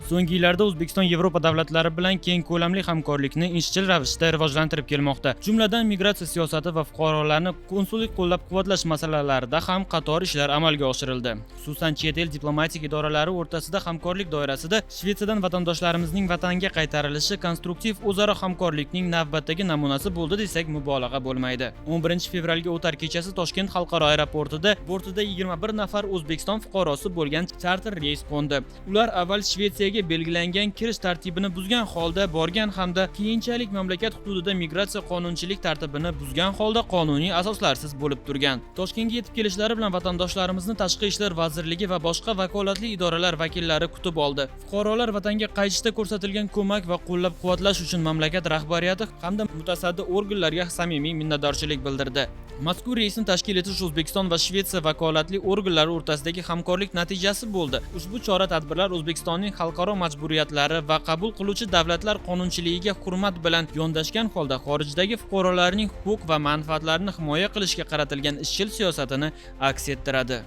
So'nggi yillarda O'zbekiston Yevropa davlatlari bilan keng ko'lamli hamkorlikni izchil ravishda rivojlantirib kelmoqda. Jumladan, migratsiya siyosati va fuqarolarni konsullik qo'llab-quvvatlash masalalarida ham qator ishlar amalga oshirildi. Xususan, chet el diplomatik idoralari o'rtasida hamkorlik doirasida Shvetsiyadan vatandoshlarimizning vatanga qaytarilishi konstruktiv o'zaro hamkorlikning navbatdagi namunasi bo'ldi desak mubolag'a bo'lmaydi. 11 fevralga o'tar kechasi Toshkent xalqaro aeroportida bortida 21 nafar O'zbekiston fuqarosi bo'lgan charter reys qo'ndi. Ular avval Shvetsiyaga belgilangan kirish tartibini buzgan holda borgan hamda keyinchalik mamlakat hududida migratsiya qonunchilik tartibini buzgan holda qonuniy asoslarsiz bo'lib turgan. Toshkentga yetib kelishlari bilan vatandoshlarimizni Tashqi ishlar vazirligi va boshqa vakolatli idoralar vakillari kutib oldi. Fuqarolar vatanga qaytishda ko'rsatilgan ko'mak va qo'llab-quvvatlash uchun mamlakat rahbariyati hamda mutasaddi organlarga samimiy minnatdorchilik bildirdi. Mazkur reysni tashkil etish O'zbekiston va Shvetsiya vakolatli organlari o'rtasidagi hamkorlik natijasi bo'ldi. Ushbu chora-tadbirlar O'zbekistonning xalqaro majburiyatlari va qabul qiluvchi davlatlar qonunchiligiga hurmat bilan yondashgan holda xorijdagi fuqarolarning huquq va manfaatlarini himoya qilishga qaratilgan izchil siyosatini aks ettiradi.